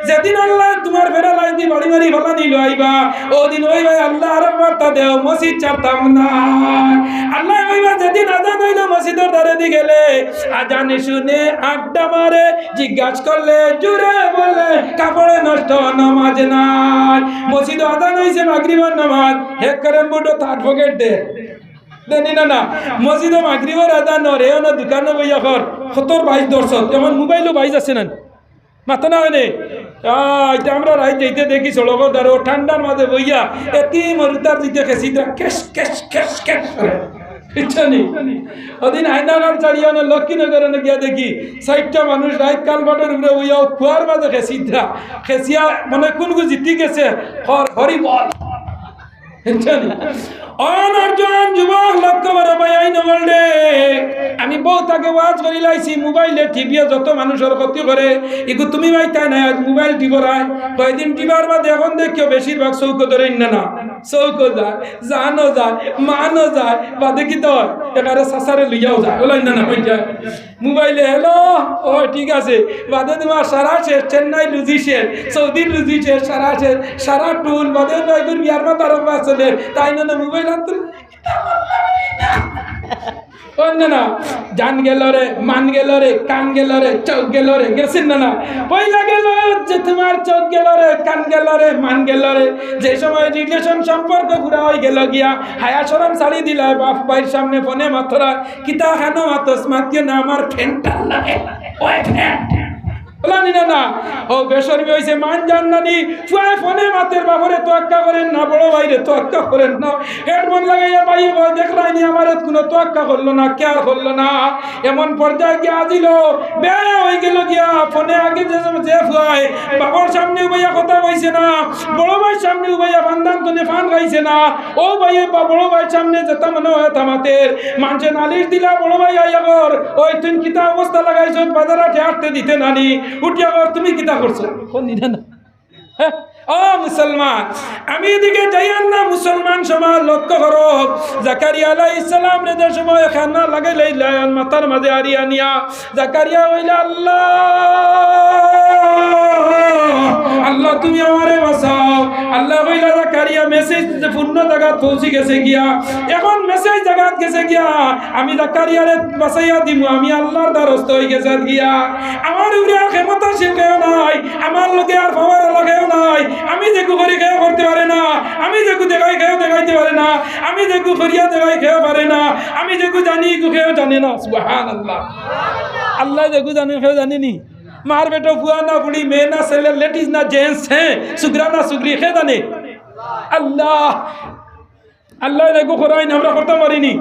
যেদিন আল্লাহ তোমার ফেরা লাইনি বাড়ি বাড়ি ভালা নিল আইবা ওদিন ওই ভাই আল্লাহ আর বার্তা দেও মসজিদ ছাড়তাম না আল্লাহ ওইবা যেদিন আজান হইল মসজিদের ধারে দি গেলে আজান শুনে আড্ডা মারে জিজ্ঞাসা করলে জুড়ে বলে কাপড়ে নষ্ট নামাজ নাই মসজিদ আজান হইছে মাগরিবের নামাজ হেক করে বুটো থার্ড পকেট দে দেনি না না মসজিদ মাগরিবের আজান রে না দোকানে বইয়া কর 70-22 দর্শক যেমন মোবাইলও 22 আছে না মাথা না হয় এটা আমরা রাইত যাইতে দেখি সড়কের দ্বারা ঠান্ডার মাঝে বইয়া এটি মরুতার দিতে খেসি কেস কেস কেস কেস ওদিন আইনাঘাট ছাড়িয়া লক্ষ্মীনগরে গিয়া দেখি 60টা মানুষ রাইত কালবাটের উপরে বইয়া কুয়ার মাঝে খেসিদ্রা খেসিয়া মানে কোন জিতি গেছে হরি বল অনর্জন যুবক লক্ষ্য করে ভাই আইন বললে আমি বউ তাকে ওয়াজ করি লাইছি মোবাইলে টিভিয়া যত মানুষের ক্ষতি করে এগু তুমি ভাই তাই না মোবাইল টিপরায় কয়েকদিন টিপার বাদে এখন দেখিও বেশিরভাগ চৌকো ধরে না চৌকো যায় জানো যায় মানো যায় বা দেখি তো এবারে সাসারে লইয়াও যায় ওলাই না হয়ে যায় মোবাইলে হ্যালো ও ঠিক আছে বাদে তোমার সারা শেষ চেন্নাই লুজি শেষ সৌদির লুজি শেষ সারা শেষ সারা টুল বাদে নয়গুর বিয়ার মা তার চলে তাই না মোবাইল আনতে না জান গেল রে মান গেল রে কান গেল রে চোখ গেল রে গেছেন না পয়লা গেল যে তোমার চোখ গেল রে কান গেল রে মান গেল রে যে সময় রিলেশন সম্পর্ক পুরা হয়ে গেল গিয়া হায়া শরম ছাড়ি দিলা বাপ ভাইয়ের সামনে ফোনে মাত্রা কিতা খানো মাতস মাতিও না আমার ফ্যানটা লাগে ওই ফ্যান বলানি না ও বেসরবি হয়েছে মান জান্নানি ফুয়ায় ফোনে মাতের বাপরে তোয়াক্কা করেন না বড় ভাইরে তোয়াক্কা করেন না হেডফোন লাগাইয়া পাই দেখলাইনি আমার কোনো তোয়াক্কা করলো না কেয়ার করলো না এমন পর্যায়ে গিয়ে আজিল বে হয়ে গেল গিয়া ফোনে আগে যে ফুয়ায় বাবার সামনে উবাইয়া কথা কইছে না বড় ভাইয়ের সামনে উবাইয়া বান্দান তনে ফান গাইছে না ও ভাইয়ে বা বড় ভাইয়ের সামনে যেতা মনে হয় তামাতের মানুষে নালিশ দিলা বড় ভাই আইয়া কর ওই তুই কিতা অবস্থা লাগাইছ বাজারা ঠেয়ারতে দিতে নানি উঠিয়া কর তুমি কিতা করছো কোন দিন না ও মুসলমান আমি এদিকে যাইয়ান না মুসলমান সমাজ লক্ষ্য করো জাকারিয়া আলাইহিস সালাম রে যে সময় খানা লাগাইলাই লায়ন মাথার মাঝে আরিয়া নিয়া জাকারিয়া হইলা আল্লাহ আল্লাহ তুমি আমারে বাঁচাও আল্লাহ হইলা জাকারিয়া মেসেজ পূর্ণ জায়গা পৌঁছে গেছে গিয়া এখন মেসেজ জায়গা গেছে গিয়া আমি জাকারিয়ারে বাঁচাইয়া দিমু আমি আল্লাহর দ্বারস্থ হয়ে গেছে গিয়া আমার উপরে আর ক্ষমতা কেউ নাই আমার লোকে আর পাওয়ার কেউ নাই আমি যেকু করি কেউ করতে পারে না আমি যেকু দেখাই কেউ দেখাইতে পারে না আমি যেকু করিয়া দেখাই কেউ পারে না আমি যেকু জানি কেউ জানে না সুবহানাল্লাহ আল্লাহ যেকু জানে কেউ জানেনি मार बेटो बुआ ना बुढ़ी मैं ना सेले लेडीज ना जेंट्स हैं सुगरा ना सुगरी खे जाने अल्लाह अल्लाह देखो खुराइन हमरा करता मारिनी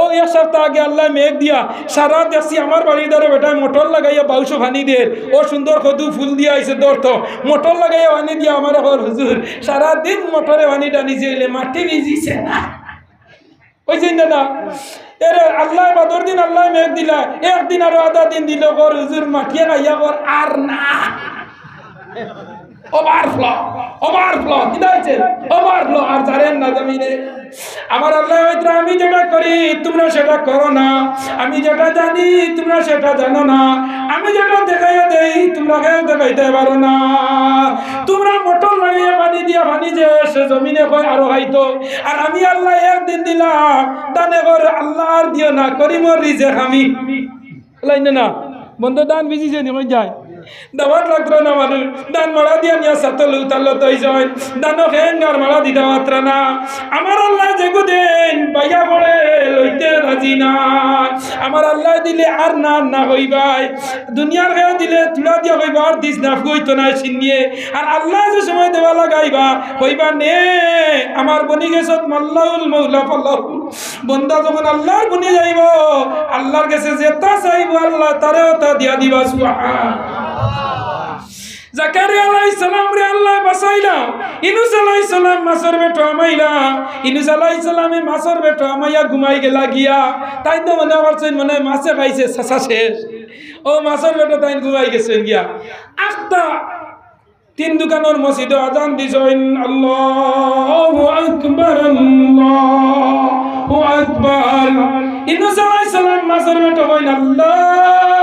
ओ एक सप्ताह आगे अल्लाह मेघ दिया सारा देसी हमार बाड़ी दारे बेटा मोटर लगाइया बाउशो भानी दे ओ सुंदर खदू फूल दिया इसे दौड़ तो मोटर लगाइया भानी दिया हमारे और हुजूर सारा दिन मोटरे भानी डाली जेले माटी बीजी से ना ওই না এরে আল্লাহ বাদর দিন আল্লাহ মেঘ দিলা একদিন আর আধা দিন দিল কর হুজুর মাটিয়ে গাইয়া কর আর না ওভারফ্লো কি দাইছে ওভারফ্লো আর জানেন না জমিনে আমার আল্লাহ হইতো আমি যেটা করি তোমরা সেটা করো না আমি যেটা জানি তোমরা সেটা জানো না আমি যেটা দেখাইয়া দেই তোমরা কেউ দেখাইতে পারো না তোমরা মোটর লাগাইয়া পানি দিয়া পানি যে সে জমিনে কই আরো হয়তো আর আমি আল্লাহ একদিন দিলাম দানে কর আল্লাহ আর দিও না করি মোর রিজেক আমি লাইনে না বন্ধু দান বিজিছে নি কই যায় দাওয়াত লাগতো না মানুষ দান মারা দিয়া নিয়া সাতল উতালো তৈ যায় দানো হেঙ্গার মারা দিতে মাত্র না আমার আল্লাহ যেগু দেন বাইয়া পড়ে লইতে রাজি না আমার আল্লাহ দিলে আর না না হইবাই দুনিয়ার গায়ে দিলে তুলা দিয়া হইবা আর দিস না হইতো না সিনিয়ে আর আল্লাহ যে সময় দেওয়া লাগাইবা হইবা নে আমার বনি গেছত মাল্লাউল মাওলা পাল্লাহ বন্দা যখন আল্লাহর বনি যাইব আল্লাহর কাছে যেটা চাইব আল্লাহ তারেও তা দিয়া দিবা সুবহান জাকারিয়া আলাইহিস সালাম রে আল্লাহ বাঁচাইলা ইনুস আলাইহিস সালাম মাছের বেটো আমাইলা ইনুস আলাইহিস সালামে মাছের বেটো আমাইয়া ঘুমাই গেলা গিয়া তাই তো মনে করছেন মানে মাছে খাইছে সাসা শেষ ও মাছের বেটো তাই ঘুমাই গেছেন গিয়া আখতা তিন দোকানের মসজিদে আজান দিছেন আল্লাহু আকবার আল্লাহু আকবার ইনুস আলাইহিস সালাম মাছের বেটো কইন আল্লাহ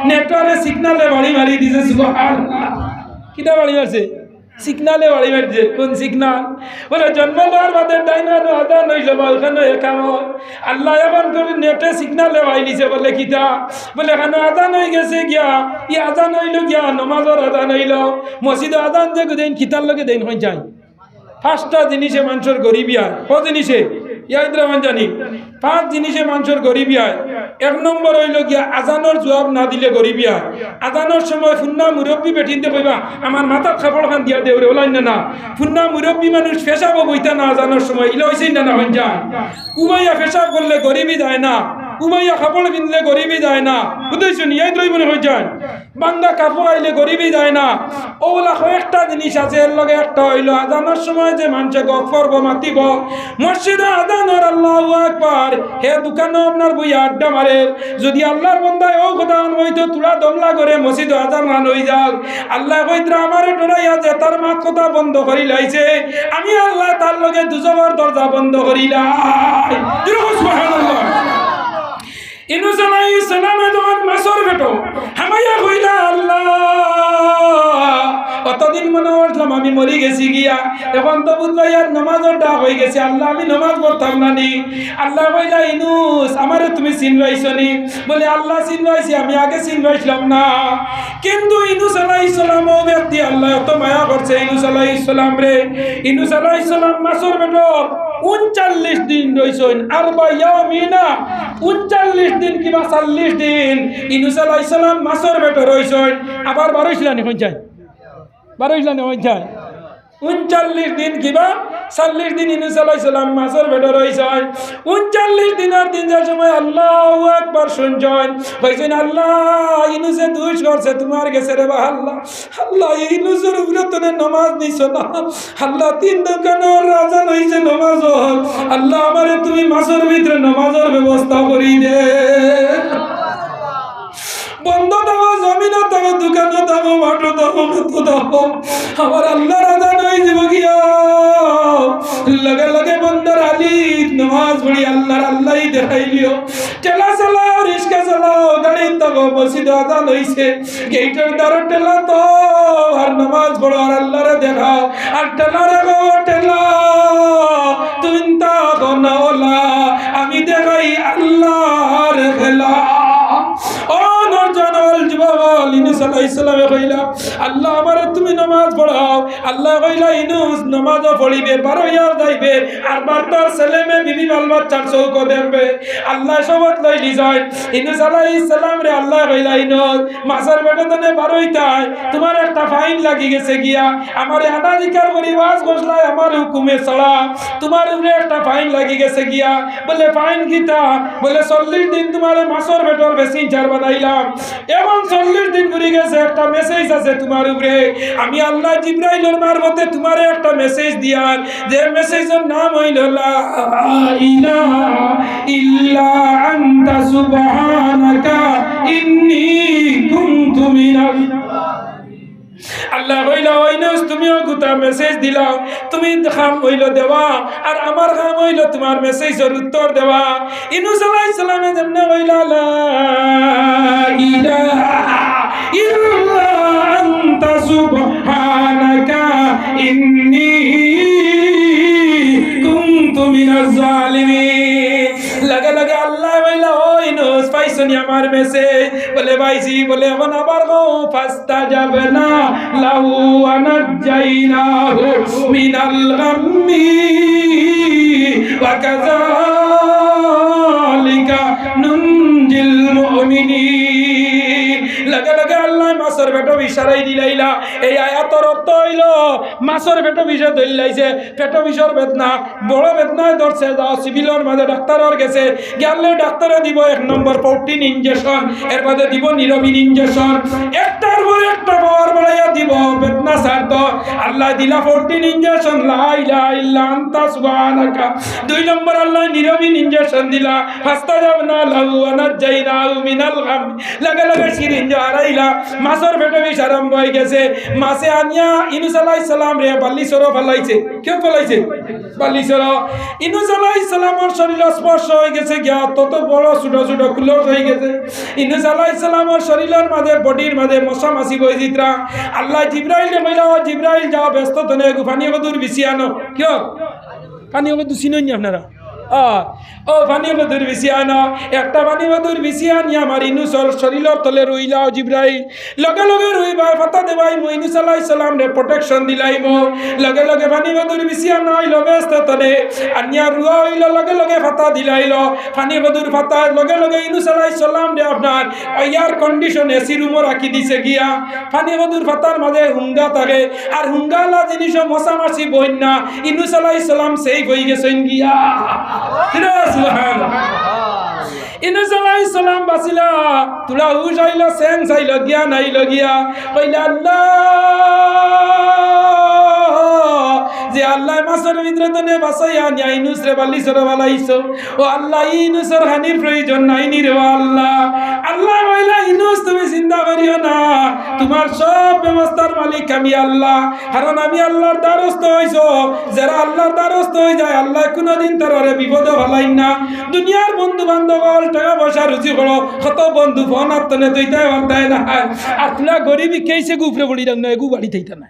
নেটওয়ার্কে সিগনালে বাড়ি মারি দিছে সুবহানাল্লাহ কিটা বাড়ি মারছে সিগনালে বাড়ি মারছে কোন সিগনাল বলে জন্ম লওয়ার বাদে ডাইনানো আজান হইল বা ওখানে একাম আল্লাহ এখন করে নেটে সিগনালে বাইলিছে বলে কিতা বলে এখানে আজান হয়ে গেছে গিয়া ই আজান হইল গিয়া নমাজের আজান হইল মসজিদে আজান যে দেন কিতার লগে দেন হয়ে যায় পাঁচটা জিনিসে মানুষের গরিবী হয় ক জিনিসে ইয়াদ্রামান জানি পাঁচ জিনিসে মানুষের গরিবী হয় এক নম্বর হইল গিয়া আজানোর জবাব না দিলে গরিবী হয় আজানোর সময় ফুন্না মুরব্বী বেঠিনতে কইবা আমার মাথার খাপড় খান দিয়া দেউরে ওলাই না ফুন্না মুরব্বী মানুষ ফেসাবো বইতা না আজানোর সময় ইলা হইছেই না হইন যায় উমাইয়া ফেসাব করলে গরিবী যায় না উমাইয়া কাপড় কিনলে গরিবী যায় না বুঝেছো নি এই মনে হয়ে যায় বান্দা কাপড় আইলে গরিবী যায় না ওগুলা কয়েকটা জিনিস আছে এর লগে একটা হইল আজানোর সময় যে মানুষে গপ করবো মাতিব মসজিদে আজানোর আল্লাহু আকবার হে দোকানে আপনার বই আড্ডা মারে যদি আল্লাহর বন্দায় ও কথা হইতো তুলা দমলা করে মসজিদে আজান রান হয়ে যাক আল্লাহ কইতরা আমারে ডরাইয়া যে তার মাত কথা বন্ধ করি লাইছে আমি আল্লাহ তার লগে দুজকের দরজা বন্ধ করিলাই সুবহানাল্লাহ ইনুস আলাইহিস সালামে যখন মাসর বেটো হামাইয়া কইলা আল্লাহ অতদিন মনে করলাম আমি মরি গেছি গিয়া এখন তো বুঝলাম নামাজের ডাক হয়ে গেছে আল্লাহ আমি নামাজ পড়তাম না নি আল্লাহ কইলা ইনুস আমারে তুমি চিনবাইছো নি বলে আল্লাহ চিনবাইছি আমি আগে চিনবাইছিলাম না কিন্তু ইনুস আলাইহিস সালাম ও ব্যক্তি আল্লাহ এত মায়া করছে ইনুস আলাইহিস সালাম রে ইনুস আলাইহিস সালাম মাসর বেটো 39 দিন রইছেন আরবা ইয়ামিনা 39 দিন কিবা 40 দিন ইনুস আলাইহিস সালাম মাসর বেটো রইছেন আবার বারইছিলানি হই যায় বারইছিলানি হই যায় 39 দিন কিবা 40 দিন ইনুস আলাইহিস সালাম মাসর বেটো রইছেন 39 দিনের দিন যে সময় আল্লাহু আকবার শুনছেন কইছেন আল্লাহ ইনুসে দুষ করছে তোমার কাছে রে আল্লাহ আল্লাহ ইনুসের উপরে তুমি নামাজ নিছো না আল্লাহ তিন দোকানের আজান হইছে নামাজ আল্লাহ আমারে তুমি মাসর ভিতরে নামাজের ব্যবস্থা করি দে বন্ধ দাও জমিন দাও দোকান দাও মাঠো দাও মতো দাও আমার আল্লাহর আজান হয়ে যাব গিয়া লগে লগে বন্দার আলী নামাজ পড়ি আল্লাহর আল্লাহই দেখাইলিও টেলা চালাও রিস্কা চালাও গাড়ি দাও মসজিদ আজান হইছে গেটের দ্বারা টেলা তো আর নামাজ পড়ো আর আল্লাহরে দেখাও আর টেলা রাখো টেলা তুমি তা না ওলা আমি দেখাই আল্লাহর খেলা ও নরজানল যুবক ইনুস আলাইহিস সালামে কইলা আল্লাহ আমারে তুমি নামাজ পড়াও আল্লাহ কইলা ইনুস নামাজও পড়িবে বারোয়ার যাইবে আর বারবার ছেলেমে বিবি বাল বাচ্চার চৌক দেখবে আল্লাহ সবত লইলি যায় ইনুস আলাইহিস সালাম রে আল্লাহ কইলা ইনুস মাসের বেটাদনে বারোইতায় তোমার একটা ফাইন লাগি গেছে গিয়া আমারে আনাধিকার করি ওয়াজ ঘোষলায় আমার হুকুমে ছাড়া তোমার উপরে একটা ফাইন লাগি গেছে গিয়া বলে ফাইন কিতা বলে 40 দিন তোমারে মাসের বেটর মেসেঞ্জার বানাইলাম এবং 40 দিন ঘুরে গেছে একটা মেসেজ আছে তোমার উপরে আমি আল্লাহ জিবরাইলের মারফতে তোমারে একটা মেসেজ দিয়ার যে মেসেজের নাম হইল লা ইলাহা ইল্লা আনতা সুবহানাকা ইন্নী কুনতু মিনাল আল্লাহ কইলা ওইনস তুমিও গুতা মেসেজ দিলাও তুমি খাম হইল দেওয়া আর আমার খাম হইল তোমার মেসেজের উত্তর দেওয়া ইনুস আলাইহিস সালামে যেমনে কইলা লা ইলাহা ইল্লা আনতা সুবহানাকা ইন্নী কুনতু মিনাজ জালিমিন লাগা লাগা আল্লাহ কইলা ওইনস পাইছনি আমার মেসেজ বলে ভাইজি বলে এখন আবার গো ফাস্তাজাবনা লাহু আনাজাইনাহু মিনাল গাম্মি ওয়া কাযালিকা নুনজিল মুমিনিন লাগা লাগা আল্লাহ মাসর বেটো ইশারাই দিলাইলা এই আয়াতের অর্থ হইল মাসর বেটো বিষয় ধইলাইছে পেটো বিষর বেদনা বড় বেদনায় ধরছে যাও সিভিলের মাঝে ডাক্তারের গেছে গেলে ডাক্তারে দিব 1 নম্বর প্রোটিন ইনজেকশন এর মধ্যে দিব নিরবিন ইনজেকশন একটার পর একটা পাওয়ার বাড়াইয়া দিব বেদনা ছাড়তো আল্লাহ দিলা 14 ইনজেকশন লা ইলাহা ইল্লা আনতা সুবহানাকা। 2 নম্বর আল্লাহ নিরবিন ইনজেকশন দিলা ফাস্তাজাবনা লাহু ওয়া নাজাইনাহু মিনাল গাম। লগে লগে সিরিঞ্জ হারাইলা, মাছের পেটে বিষ আরম্ভ হয়ে গেছে। মাছে আনিয়া ইউনূস আলাইহিস সালাম রে বালিসর ফলাইছে। কেউ ফলাইছে? বালিসর। ইউনূস আলাইহিস সালামের শরীর স্পর্শ হয়ে গেছে গিয়া তত বড় ছোট ছোট কুলো হয়ে গেছে। ইউনূস আলাইহিস সালামের শরীরের মাঝে বডির মাঝে মশা মাছি বই জিতরা। আল্লাহ জিবরাইল কইলা, ও জিবরাইল যাও ব্যস্ত তনে পানি কদুর বিছি আনো। কেউ পানি কদুর চিনেন আপনারা? ও পানি কদুর বিছি আনো। একটা পানি কদুর বিছি আনি আমার ইউনূসর শরীরের তলে রইলাও জিবরাইল। লগে লগে রইবা ফাতা দেবাই মো ইউনূস আলাইহিস সালাম রে প্রোটেকশন দিলাইব। লগে লগে পানি কদুর বিছি আনো হইল ব্যস্ত তনে আনিয়া রুয়া হইল, লগে লগে ফাতা দিলাইল। পানি কদুর ফাতা লগে লগে ইউনূস আলাইহিস সালাম রে আপনার এয়ার কন্ডিশন এসি রুমও রাখি দিছে গিয়া। পানি কদুর ফাতার মাঝে হুঙ্গা থাকে, আর হুঙ্গালা জিনিস মশা মাছি বইন না। ইউনূস আলাইহিস সালাম সেফ হয়ে গেছেন গিয়া। ইউনূস আলাইহিস সালাম বাঁচিলা, তুলা হুশ আইল, সেন্স আইল গিয়া, নাইল গিয়া। কইলা আল্লাহ, যে আল্লাহ মাছের ভিতরে তনে বাঁচাইয়া নিয়া ইউনূস রে বালিসর বালাইছো। ও আল্লাহ, ইউনূসের হানির প্রয়োজন নাই নি রে আল্লাহ। আল্লাহ কইলা, ইউনূস তুমি চিন্তা করিও না, তোমার সব ব্যবস্থার মালিক আমি আল্লাহ। কারণ আমি আল্লাহর দ্বারস্থ হইছো। যারা আল্লাহর দ্বারস্থ হয়ে যায় আল্লাহ কোনোদিন তারে বিপদে ফেলাইন না। দুনিয়ার বন্ধু বান্ধব টাকা পয়সা রুচি করো, কত বন্ধু ফোন আত্মনে দইতাই বার্তায় না। আর তুলা গরিবী কেইছে গুফরে বলি রাখ না, এগু বাড়ি থাইতা না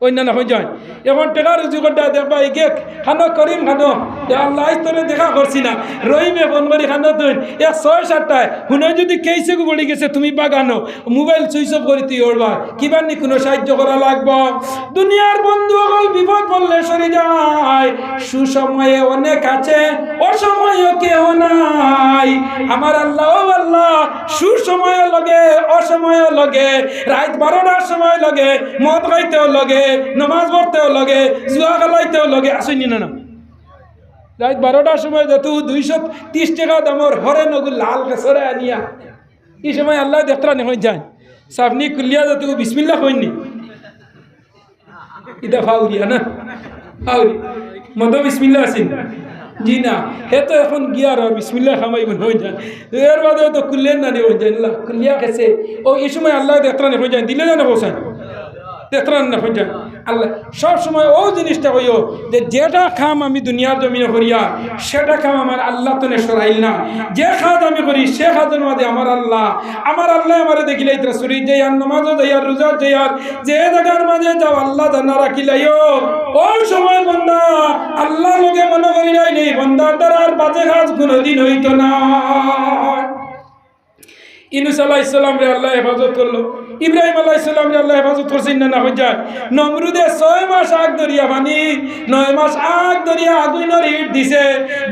অন্যান্য হয়ে যায়। এখন টেকা রুচি করতে দেখবা একে খানো করিম খানো আল্লাহ তোরে দেখা করছি না, রহিমে ফোন করি খানো তুই 6-7টায় শুনে যদি কেইসে বলি গেছে তুমি বাগানো মোবাইল সুইচ অফ করি তুই ওরবা কিবা নি কোনো সাহায্য করা লাগবো। দুনিয়ার বন্ধু সকল বিপদ বললে সরে যায়। সুসময়ে অনেক আছে, অসময়ে কেউ নাই। আমার আল্লাহ, ও আল্লাহ, সুসময় লগে অসময় লগে, রাত 12টার সময় লগে, মদ খাইতেও লগে, নমাজ পড়তেও লগে, জুয়া খেলাইতেও লগে। আসেনি না? রাত 12টার সময় যত 230 টাকা দামর হরে নগুল লাল কেসরে আনিয়া এই সময় আল্লাহ দেখতরা নেই যায় সাবনি কুলিয়া যত বিসমিল্লাহ হইনি ইদা ফাউরিয়া না ফাউরি মদ বিসমিল্লাহ আছেন জি না, হে তো এখন গিয়ার বিসমিল্লাহ খামাইবেন হয়ে যায়। এর বাদে তো কুলিয়ার না নেই হয়ে যায় না, কুলিয়া খেছে। ও এই সময় আল্লাহ দেখতরা নেই হয়ে যায়, দিলে জানা বসায় দেখতরান না হয়ে যায়। আল্লাহ সব সময় ও জিনিসটা হইও যে যেটা খাম আমি দুনিয়ার জমিনে করিয়া সেটা খাম আমার আল্লাহ তো সরাইল না। যে খাদ আমি করি সে খাদের মাঝে আমার আল্লাহ আমার দেখিলাই ত্রাসুরি যাইয়ার নামাজও যাইয়ার রোজা যাইয়ার যে জায়গার মাঝে যাও আল্লাহ জানা রাখিলাইও। ওই সময় বন্দা আল্লাহ লোকে মনে করিলাই নেই, বন্দার দ্বারা আর বাজে কাজ কোনোদিন হইতো না। ইউনূস আলাইহিস সালাম রে আল্লাহ হেফাজত করলো, ইব্রাহিম আলাইহিস সালাম রে আল্লাহ হেফাজত করছেন না হয়ে যায়। নমরুদে 6 মাস আগ দরিয়া পানি 9 মাস আগ দরিয়া আগুনের হিট দিছে,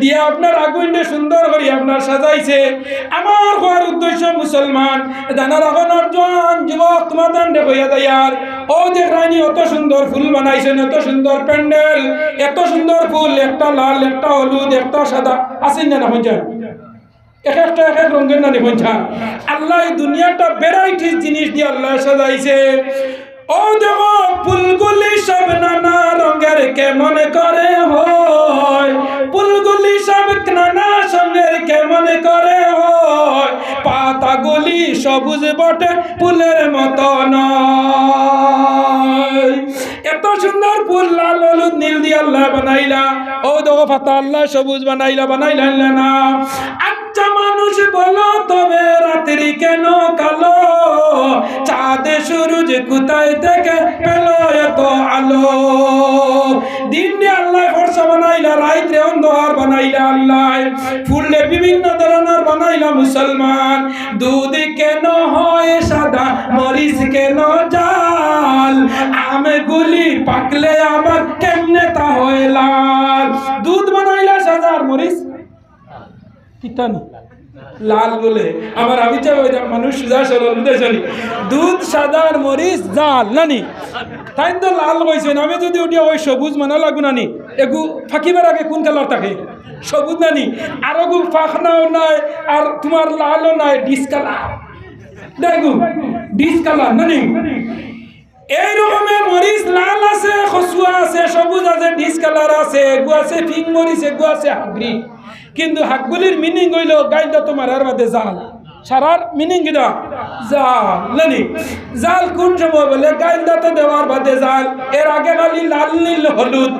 দিয়ে আপনার আগুনটা সুন্দর করে আপনার সাজাইছে। আমার হওয়ার উদ্দেশ্য মুসলমান জানার এখন অর্জন যুবক তোমাদের দেখইয়া দেয়ার ও দেখরানি অত সুন্দর ফুল বানাইছেন, এত সুন্দর প্যান্ডেল, এত সুন্দর ফুল, একটা লাল একটা হলুদ একটা সাদা আসেন না হয়ে যায়। এক একটা এক এক রঙের নানি পঞ্চা আল্লাহ এই দুনিয়াটা ভ্যারাইটিস জিনিস দিয়ে আল্লাহ সাজাইছে। ও দেখো ফুলগুলি সব নানা রঙের কেমন করে হয়, ফুলগুলি সব নানা রঙের কেমন করে হয়, পাতাগুলি সবুজ বটে ফুলের মতো নয়। এত সুন্দর ফুল লাল হলুদ নীল দিয়ে আল্লাহ বানাইলা। ও দেখো পাতা আল্লাহ সবুজ বানাইলা না। আচ্ছা মানুষ বলো তবে রাত্রি কেন কালো, চাঁদে সূরজ কোথায় থেকে পেল এত আলো। দিন দিয়ে আল্লাহ ফর্সা বানাইলা, রাত্রে অন্ধকার বানাইলা আল্লাহ, ফুললে বিভিন্ন ধরনের বানাইলা মুসলমান। দুধ কেন হয় সাদা, মরিচ কেন জাল, আমগুলি পাকলে আবার কেমনে তা হয় লাল। দুধ বানাইলা সাদা আর মরিচ কিতানি লাল বলে আমার আমি চাই মানুষ সুজা সরল বুঝেছি। দুধ সাদা আর মরিচ জাল নানি তাই তো লাল কইছেন। আমি যদি ওটা ওই সবুজ মানা লাগু নানি, এগু ফাঁকিবার আগে কোন কালার থাকে সবুজ নানি, আর গু ফাঁকনাও নাই আর তোমার লালও নাই, ডিসকালার দেখু ডিসকালার নানি। এই রকমের মরিচ লাল সবুজ আছে, ডিস কালার আছে, এগু আছে পিঙ্ক মরিচ, এগু আছে হাগরি। কিন্তু হাকগুলির মিনিং হইল গাইলটা তো মারার বাদে জাল। সারার মিনিং কিনা জাল নানি। জাল কোন সময় বলে গাইলটা তো দেওয়ার বাদে জাল, এর আগে খালি লাল নীল হলুদ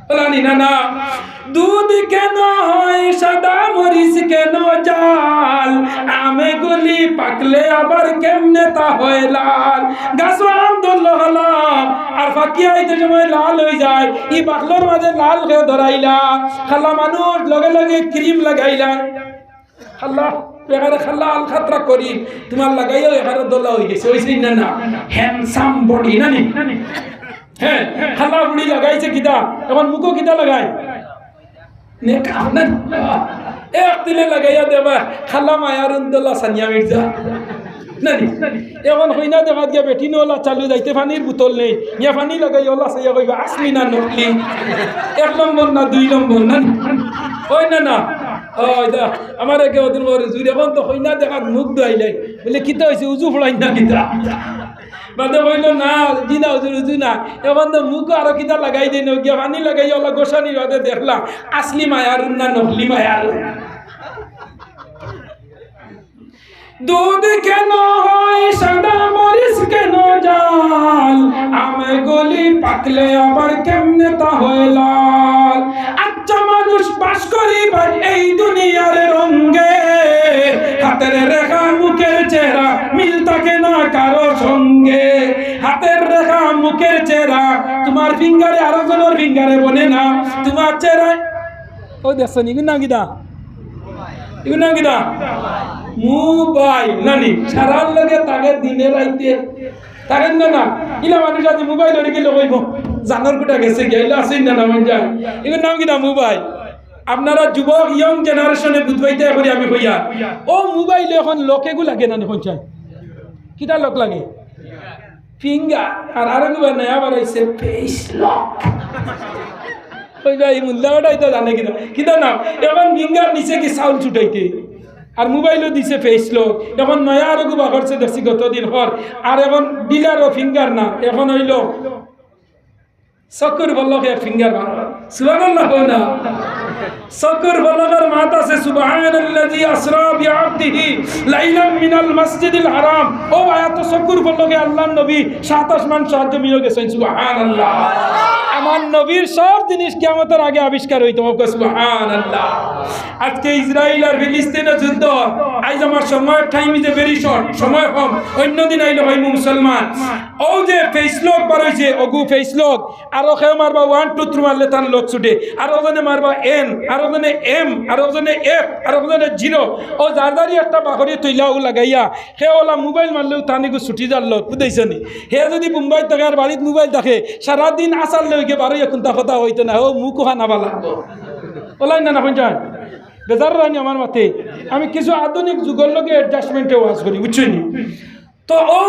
বলানি না না। দুধ কেন হয় সাদা, মরিচ কেন জাল, আমে গুলি পাকলে আবার কেমনে তা হয় লাল। গাছ আম ধরল হলাম আর ফাঁকিয়া হইতে সময় লাল হয়ে যায়, ই পাকলোর মাঝে লাল খেয়ে ধরাইলা। খালা মানুষ লগে লগে ক্রিম লাগাইলা, খাল্লা এখানে খাল্লা আল খাতরা করি তোমার লাগাইও এখানে দোলা হয়ে গেছে, ওই না না হ্যান্ডসাম বডি নানি। হ্যাঁ খাল্লা বুড়ি লাগাইছে কিতা, এখন মুখো কিতা লাগাই এক দিলে লাগাইয়া দেবা খাল্লা মায়ার দোলা সানিয়া মির্জা নানি। এখন হইনা দেখা দিয়া বেটি নোলা চালু যাইতে পানির বোতল নেই, ইয়া পানি লাগাই ওলা সাইয়া কইবা আসলি না নকলি, 1 নম্বর না 2 নম্বর নানি। ওই না না ওই দা আমার একে ওদিন করে জুড়ে এখন তো হইনা দেখাত মুখ ধুইলাই বলে কিতা হয়েছে উজু ফোড়াই না কিতা বাদে বললো না জি না হুজুর উজু না, এখন তো মুখ আরো কিতা লাগাই দেয় গিয়া পানি লাগাই ওলা গোসানি বাদে দেখলাম আসলি মায়ার না নকলি মায়ার। দুধ কেন হয় সাদা, মরিচ কেন জাল, আমে গলি পাকলে আবার কেমনে তা হয় লাল। আচ্ছা মানুষ বাস করিবার এই দুনিয়ার রঙ্গে, হাতের রেখা মুখের চেহারা মিল থাকে না কারো সঙ্গে। হাতের রেখা মুখের চেহারা তোমার ফিঙ্গারে আরো জনের ফিঙ্গারে বনে না, তোমার চেহারায় ও দেখছো নি না গিদা এগুলো কিনা মোবাইল নানি সারার লগে তাকে দিনে রাইতে তাকে না ইলা মানুষ আজ মোবাইল হয়ে গেলে কইব জানার কোটা গেছে গেলে আসেন না নাম যায় এগুলো নাম কিনা মোবাইল। আপনারা যুবক ইয়ং জেনারেশনে বুঝবাইতে করি আমি কইয়া ও মোবাইল এখন লোকেগু লাগে না এখন চাই কিটা লোক লাগে ফিঙ্গার আর আরো নয়া বাড়াইছে ফেস লক। ওই ভাই মুল্লাটাই তো জানে কিনা কিনা না এখন ফিঙ্গার নিচে কি সাউন্ড ছুটাইতে আর মোবাইলও দিছে ফেস লক। এখন নয়া আরো গুবা করছে দেখছি গতদিন হর আর এখন ডিলারও ফিঙ্গার না এখন হইল চকুর বলকে ফিঙ্গার মারা সুবহানাল্লাহ না চকুর বলকের মাত আছে সুবহানাল্লাযী আসরা বিআবদিহি লাইলাম মিনাল মাসজিদিল হারাম। ও আয়াত চকুর বলকে আল্লাহর নবী 7 আসমান সাহায্য মিলে গেছেন সুবহানাল্লাহ। আমার নবীর সব জিনিস কিয়ামতের আগে আবিষ্কার হইতো সুবহানাল্লাহ। আজকে ইসরায়েল আর ফিলিস্তিনের যুদ্ধ আজ আমার সময় টাইম ইজ ভেরি শর্ট সময় কম অন্য দিন আইলো ভাই মুসলমান ও যে ফেস লক বার হইছে ওগু ফেস লক আর কেউ মারবা 1 2 3 মারলে তার লোক ছুটে আর ওজনে মারবা এন আর ওজনে এম আর ওজনে এফ আর ওজনে 0 ও জারদারি একটা বাকরি তৈলাও লাগাইয়া হে ওলা মোবাইল মারলেও তানিগু ছুটি যার লোক বুঝাইছনি। হে যদি মুম্বাই থাকে আর বাড়িতে মোবাইল থাকে সারাদিন আসার লইকে বারো এখন তা কথা হইতো না ও মুখ হানাবা লাগবো ওলাই না না পঞ্চান বেজার রানি আমার মাতে আমি কিছু আধুনিক যুগের লগে অ্যাডজাস্টমেন্টে ওয়াজ করি বুঝছনি। তো ও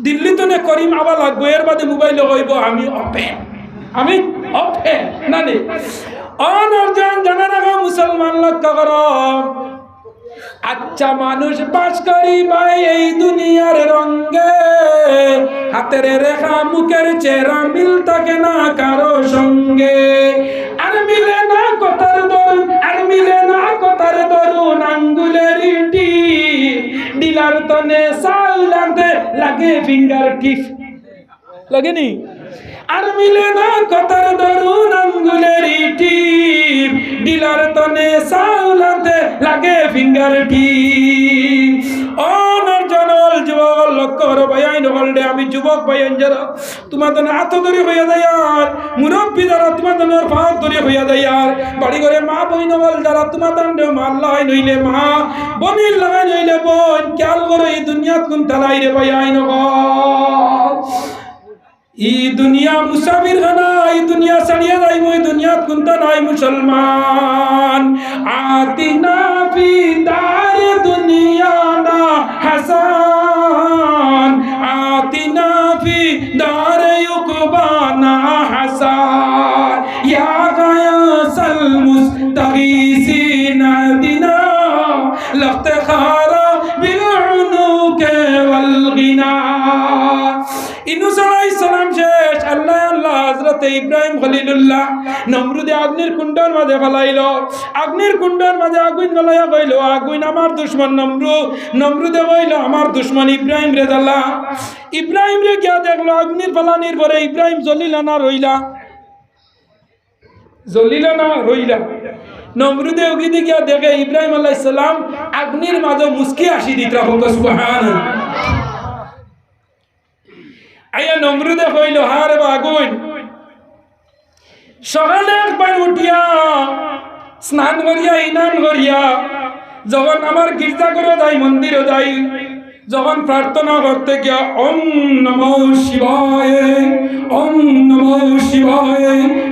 দিল্লি তো করিম আবার লাগবো এর বাদে মোবাইলে কইব আমি ওপেন আমি ওপেন না নে অনর্জন জানা রাখো মুসলমান লক্ষ্য করো। আচ্ছা মানুষ বাস করি ভাই এই দুনিয়ার রঙ্গে হাতের রেখা মুখের চেহারা মিল থাকে না কারো সঙ্গে আর মিলে না কথার দরুন আর মিলে না কথার দরুন আঙ্গুলের টিপ ডিলার তনে সাউলাতে লাগে ফিঙ্গার টিপ লাগেনি আর মিলে না কথার দরুন আঙ্গুলের টিপ ডিলার তনে সাউলাতে লাগে ফিঙ্গার টিপ। অনর্জনল যুবক লক্ষ্য করো ভাইয়াই নগলডে আমি যুবক ভাইয়ান যারা তোমার জন্য হাত ধরে হইয়া যায় আর মুরব্বী যারা তোমার জন্য পাহাড় ধরে হইয়া যায় আর বাড়ি ঘরে মা বই নগল যারা তোমার দণ্ডে মাল্লা হয় নইলে মা বনির লাগাই নইলে বোন খেয়াল করো এই দুনিয়াত কোন তালাই রে ভাইয়াই নগল ই দুনিয়া মুসাফির খানা এই দুনিয়া ছাড়িয়ে যাইব এই দুনিয়াত কোনটা নাই মুসলমান আতিনা ফি দারে দুনিয়া না হাসান আতিনা ফি দারে উকবানা হাসান ইয়া গায়াসাল মুস্তাগীসিনা দিনা লাফতাখারা বিল উনুকে ওয়াল গিনা। ইনুস আলাইহিস সালাম শেষ আল্লাহ আল্লাহ হযরত হযরতে ইব্রাহিম খলিলুল্লাহ নমরুদে আগুনের কুণ্ডের মাঝে ফেলাইল। আগুনের কুণ্ডের মাঝে আগুন জ্বলাইয়া কইল, আগুন আমার দুশমন নমরুদ। নমরুদে কইল, আমার দুশমন ইব্রাহিম রে জ্বালা। ইব্রাহিম রে গিয়া দেখলো আগুনের ফেলানির পরে ইব্রাহিম জ্বলিলা না রইলা? জ্বলিলা না রইলা? নমরুদে ওগিদি গিয়া দেখে ইব্রাহিম আলাইহিস সালাম আগুনের মাঝে মুস্কি হাসি দিতা। সুবহানাল্লাহ। আয়া নমরুদে কইল, হারে আগুন, সকালে একবার উঠিয়া স্নান করিয়া ইনান করিয়া যখন আমার গির্জা করে যাই, মন্দিরে যাই, যখন প্রার্থনা করতে গিয়া ওম নমো শিবায়, ওম নমো শিবায়,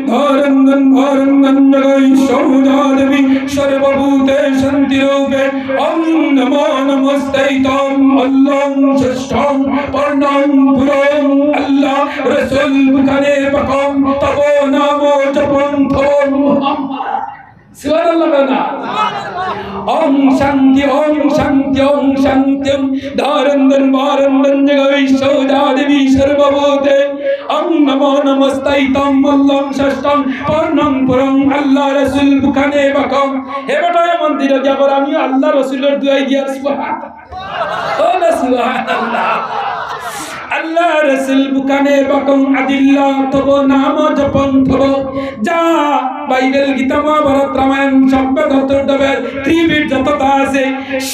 ধরন্দন ধরন্দন জগৈ সৌজাদেবী সর্বভূতে শান্তি রূপে ওম নমো নমস্তেতম আল্লাহং ষষ্ঠং পর্ণং পুরং আল্লাহ রাসূল বুখারে পাকম তব নামো জপং থম সুবহানাল্লাহ না। ওম শান্তি ওম শান্তি ওম শান্তি ধরন্দন ধরন্দন জগৈ সৌজাদেবী সর্বভূতে ওম নমো নমস্তেতম আল্লাহং ষষ্ঠং পর্ণং পুরং আল্লাহ রাসূল বুখারে পাকম। হে বেটা মন্দিরে গিয়া পর আমি আল্লাহ রাসূলের দুয়াই গিয়া সুবহানাল্লাহ সুবহানাল্লাহ। আল্লাহ রাসূল বুখানে বাকম আদিল্লাহ তব নাম জপন থব। যা বাইবেল গীতা মহাভারত রামায়ণ সব ধর্তবেদ ত্রিবেদ যতটা আছে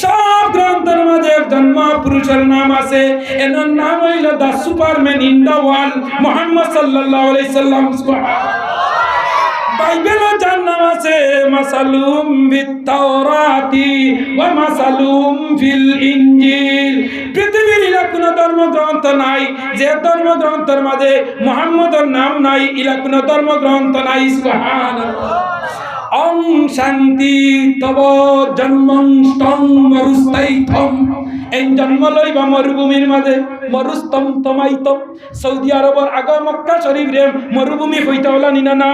সব গ্রন্থের মাঝে একজন মহাপুরুষের নাম আছে। এনার নাম হইল the superman in the world, Muhammad সাল্লাল্লাহু আলাইহি সাল্লাম। বাইবেলও যার নাম আছে মাসালুম ফিত তাওরাতি ওয়া মাসালুম ফিল ইনজিল। পৃথিবীর ইলা কোনো ধর্মগ্রন্থ নাই যে ধর্মগ্রন্থের মাঝে মুহাম্মদের নাম নাই, ইলা কোনো ধর্মগ্রন্থ নাই। সুবহানাল্লাহ। ওম শান্তি তব জন্মং স্তং মরুস্তাইতম। এই জন্ম লইবা মরুভূমির মাঝে, মরুস্তম তমাইতম। সৌদি আরবের আগা মক্কা শরীফ রে মরুভূমি হইতে হলা নিনা না।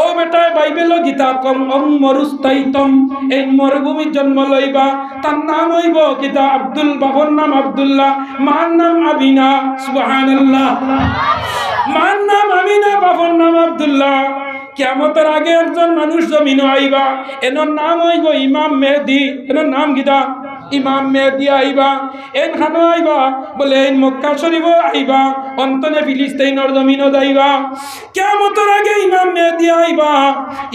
ও বেটা বাইবেল গীতা কম ওম মরুস্তাইতম, এই মরুভূমির জন্ম লইবা। তার নাম হইব গীতা আব্দুল, বাবার নাম আব্দুল্লাহ, মার নাম আমিনা। সুবহানাল্লাহ। মার নাম আমিনা, বাবার নাম আব্দুল্লাহ। কিয়ামতের আগে একজন মানুষ জমিন আইবা, এনার নাম হইব ইমাম মেহেদি। এনার নাম গীতা ইমাম মেহেদি আইবা। এন খানো আইবা বলে এই মক্কা শরীফ আইবা, অন্তনে ফিলিস্তিনের জমিনও যাইবা। কিয়ামতের আগে ইমাম মেহেদি আইবা,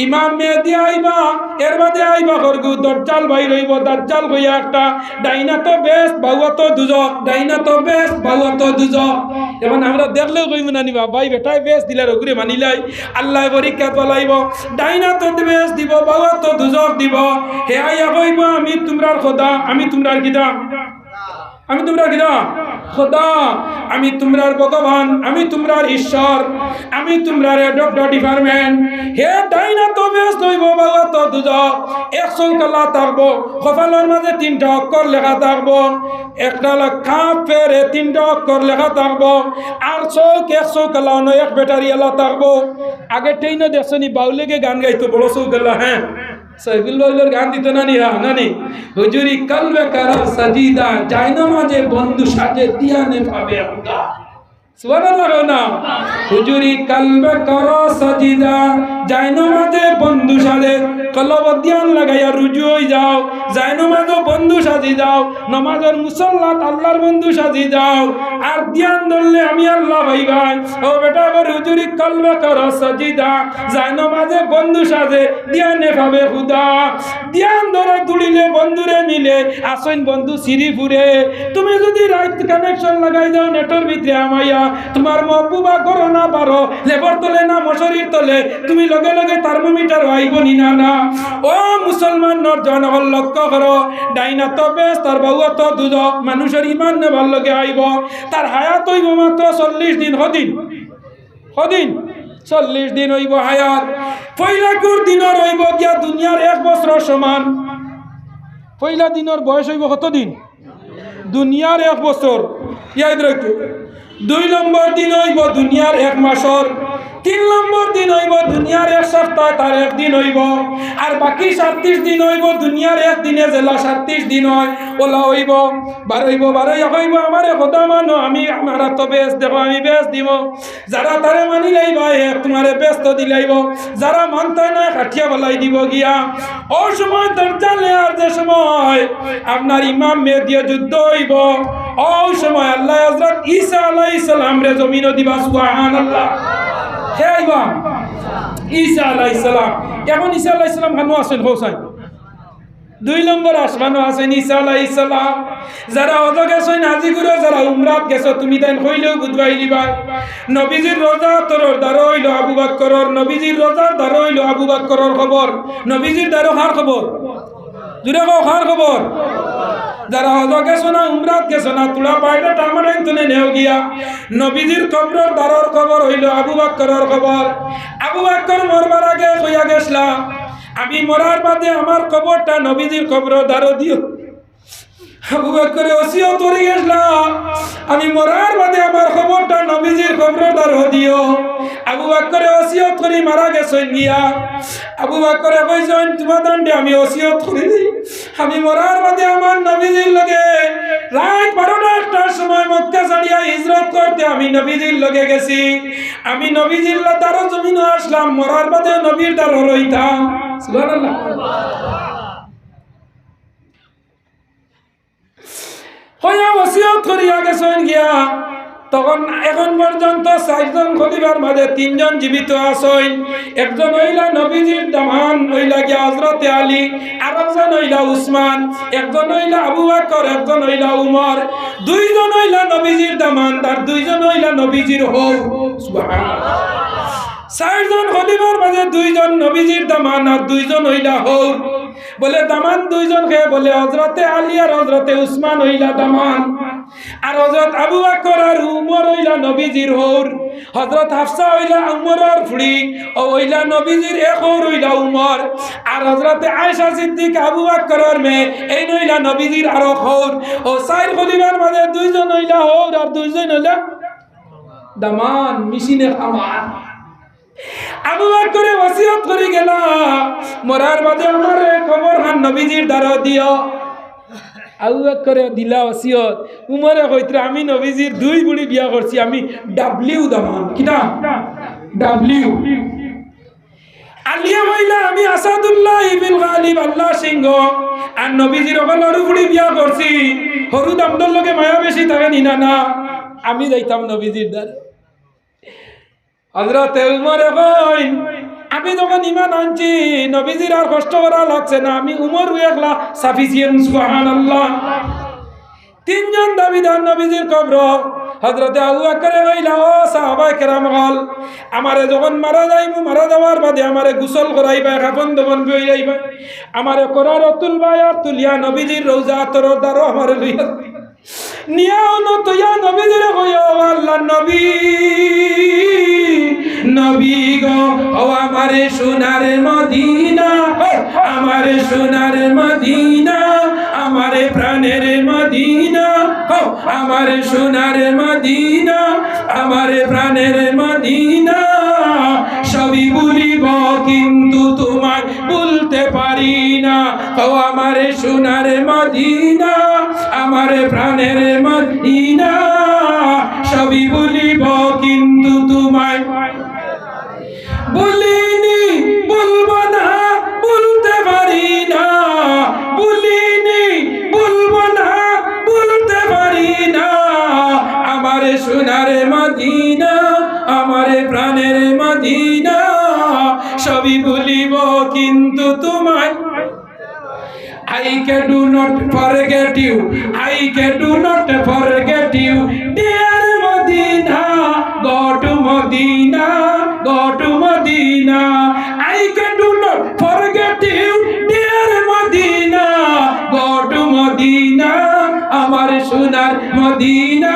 ইমাম মেহেদি আইবা। এর বাদে আইবা করগু দজ্জাল ভাই রইব। দাজ্জাল কইয়া একটা, ডাইনা তো বেস্ট বাউয়া তো দুজক, ডাইনা তো বেস্ট বাউয়া তো দুজক। এখন আমরা দেখলেও কইব না নিবা ভাই বেটাই বেস্ট দিলে রঘুরে মানিলাই। আল্লাহ পরীক্ষা বলাইব, ডাইনা তো বেস্ট দিব, বাউয়া তো দুজক দিব। হে আইয়া কইব আমি তোমরার খোদা, আমি তোমরার কিদা, আমি তোমরা কিদা খোদা, আমি তোমরার ভগবান, আমি তোমরার ঈশ্বর, আমি তোমরার ডক্টর ডিপার্টমেন্ট। হে ডাইনা তো বেশ হইব, বাবা তো দুজক। 100 কালা থাকবো, কপালের মাঝে 3টা অক্ষর লেখা থাকবো, একটা কাপ ফেরে 3টা অক্ষর লেখা থাকবো। আর চৌক 100 কালা নয়, এক ব্যাটারি এলা থাকবো। আগে ট্রেনে দেখছনি বাউলেকে গান গাইতো বড় চৌকালা। হ্যাঁ সাইফুল ভাইয়ের গান দিত নানি। হ্যাঁ নানি, হুজুরি কলবে করা সাজিদা, জায়নামাজে বন্ধু সাজে দিয়ানে পাবে খুদা। সুবহানাল্লাহ না। হুজুরি কলবে করা সাজিদা, জায়নামাজে বন্ধু সাজে, কলব ধ্যান লাগাইয়া রুজু হই যাও, জায়নামাজে বন্ধু সাজি যাও, নামাজের মুসল্লাত আল্লাহর বন্ধু সাজি যাও। আর ধ্যান ধরলে আমি আল্লাহ ভাই ভাই। ও বেটা গো হুজুরি কলবে করা সাজিদা, জায়নামাজে বন্ধু সাজে ধ্যানে পাবে খুদা। ধ্যান ধরে তুলিলে বন্ধুরে মিলে আসইন বন্ধু শ্রীপুরে। তুমি যদি রাইট কানেকশন লাগাই যাও নেটের ভিতরে আমাইয়া, তোমার মহবুবা করো না পারো, লেবর তোলে না মশারির তলে, তুমি লগে লগে থার্মোমিটার আইব নি না না। ও মুসলমান নরজন হল লক্ষ্য করো, ডাইনা তো বেশ তার বাউয়া তো দুজক। মানুষের ইমান নেবার লগে আইব, তার হায়াত হইব মাত্র 40 দিন। হদিন 40 দিন হইব হায়াত। পয়লাকুর দিনের হইব গিয়া দুনিয়ার 1 বছর সমান। পয়লা দিনের বয়স হইব কত দিন? দুনিয়ার 1 বছর। ইয়াদ রাখো। 2 নম্বর দিন হইব দুনিয়ার 1 মাসর। 3 নম্বর দিন হইব দুনিয়ার 1 সপ্তাহ তার 1 দিন হইব, আর বাকি 37 দিন হইব দুনিয়ার 1 দিনে জেলা 37 দিন হয় ওলা হইব 12 হইব। আমারে খোদা মানো, আমি আমারা তো বেশ দেব, আমি বেশ দিব। যারা তারে মানি লাইব তোমারে বেশ তো দিলাইব, যারা মানতে না কাঠিয়া বলাই দিব গিয়া। ও সময় দরজালে আর যে সময় আপনার ইমাম মেহেদী যুদ্ধ হইব, ও সময় আল্লাহ হযরত ঈসা আলাইহিস সালাম রে জমিন দিবা। সুবহানাল্লাহ। হে ইমাম ঈসা আলাইহিস সালাম, এখন ঈসা আলাইহিস সালাম হানো আছেন হোসাইন 2 নম্বর আসমানও আছেন ঈসা আলাইহিস সালাম। যারা ওজা গেছেন আজি করে, যারা উমরাত গেছো তুমি তাই কইলেও বুঝবাই দিবা। নবীজির রোজা তোর দ্বার হইল আবু বকরের, নবীজির রোজার দ্বার হইল আবু বকরের খবর। নবীজির দ্বার কার খবর? জুড়ে কও কার খবর? যারা ওজা গেছো না উমরাত গেছো না তোলা পায়টা টামারাইন তুলে নেও গিয়া, নবীজির কবরের দ্বারের খবর হইল আবু বকরের খবর। আবু বকর মরবার আগে কইয়া গেছলা, আমি মরার বাদে আমার কবরটা নবীজির কবরের দ্বারে দিও। আবু বকর ওসিয়ত করে গেছলা, আমি মরার বাদে আমার কবরটা নবীজির কবরের দ্বারে দিও। আবু বকর ওসিয়ত করে মারা গেছেন গিয়া। আবু বকর কইছেন তোমাদের আমি ওসিয়ত করে দিই, আমি মরার বাদে আমার নবীজির লগে রাত 12টার সময় মক্কা ছাড়িয়া হিজরত করতে আমি নবীজির লগে গেছি। আমি নবীজির দ্বারে জমিনে আসলাম, মরার বাদে নবীর দ্বারে রইতাম। সুবহানাল্লাহ। হইয়া ওসিয়ত করিয়া গেছেন গিয়া। তখন এখন পর্যন্ত 4 জন খলিফার মাঝে 3 জন জীবিত আছেন। একজন হইলা নবীজির দামান হইলা গিয়া হযরতে আলী, আর একজন হইলা উসমান, একজন হইলা আবু বকর, একজন হইলা উমর। 2 জন হইলা নবীজির দামান, আর 2 জন হইলা নবীজির হৌর। সুবহানাল্লাহ। 4 জন খলিফার মাঝে 2 জন নবীজির দামান আর 2 জন হইলা হৌর। বলে দামান 2 জন কে বলে হযরতে আলী আর হযরতে উসমান হইলা দামান, আর হযরত আবু বকর আর উমর হইলা নবীজির হৌর। হযরত হাফসা হইলা উমরের ফুড়ি, ও হইলা নবীজির এক হৌর হইলা উমর। আর হযরতে আয়েশা সিদ্দিক আবু বকরের মেয়ে, এই হইলা নবীজির আরো হৌর। ও 4 খলিফার মাঝে 2 জন হইলা হৌর আর 2 জন হইলা দামান, মিশিনে খামান। আবু বকর ওসিয়ত করে গেলা, মরার বাদে আমার কবর হান নবীজির দ্বারে দিও। আবু বকর দিলা ওসিয়ত। উমরে কইতরা আমি নবীজির 2 বুড়ি বিয়া করছি, আমি ডাব্লিউ দামান। কিনা ডাব্লিউ। আলিয়া হইলা আমি আসাদুল্লাহ ইবনে গালিব আল্লাহ সিংহ, আর নবীজির ওখানে বুড়ি বিয়া করছি। হরু দামদর লগে মায়া বেশি থাকে নিনা না, আমি যাইতাম নবীজির দ্বারে। হযরত উমর কইন আমি যখন ঈমান আনছি নবীজির আর কষ্ট করা লাগছে না, আমি উমর একলা সাফিসিয়েন্ট। সুবহানাল্লাহ। 3 জন দাবিদার নবীজির কবর। হযরত আবু বকর কইলা, ও সাহাবায়ে কেরাম হল, আমারে যখন মারা যাইমু, মারা যাওয়ার বাদে আমারে গোসল করাইবা, কাফন দফন কইরাইবা, আমারে কোরআন তুলবা আর তুলিয়া নবীজির রওজা তোর দ্বারে আমারে লইয়া নিয়াও ন তুইয়া নবীজির কইও আল্লাহ নবী নবী গো, ও আমারে সোনার মদিনা, আমারে সোনার মদিনা, আমারে প্রাণের মদিনা, আমারে সোনার মদিনা, আমারে প্রাণের মদিনা। সবই ভুলিব কিন্তু তোমায় ভুলতে পারি না, ও আমারে সোনার মদিনা, আমারে প্রাণের মদিনা। সবই ভুলিব কিন্তু তোমায় বলিনি, বলবো না, বলতে পারি না, বলিনি, বলবো না, বলতে পারি না। আমারে সোনার মদিনা, আমারে প্রাণের মদিনা। সবই ভুলিব কিন্তু তোমায় I can do not forget you, I can do not forget you, dear Medina, go to Medina, go to Medina. I can do not forget you, dear Medina, go to Medina. আমার সোনার Medina,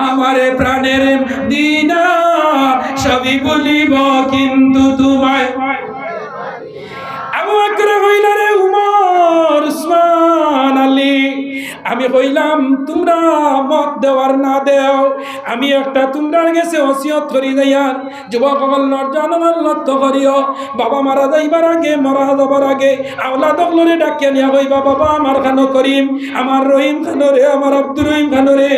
আমার প্রাণের Medina. সবই বলিব কিন্তু তোমায়। আবু বকর কইলা, রে উমর, উসমান, আলী, আমি আমি কইলাম তোমরা মত দেওয়ার না দেও, আমি একটা তোমরা গেছে ওসিয়ত করি যাইয়ার যুবক সকল নরজানমান লক্ষ্য করিও, বাবা মারা যাইবার আগে মরা যাবার আগে আওলাদ সকলরে ডাকিয়া নিয়া কইবা বাবা আমার খানো করিম, আমার রহিম খানো রে, আমার আব্দুর রহিম খানো রে,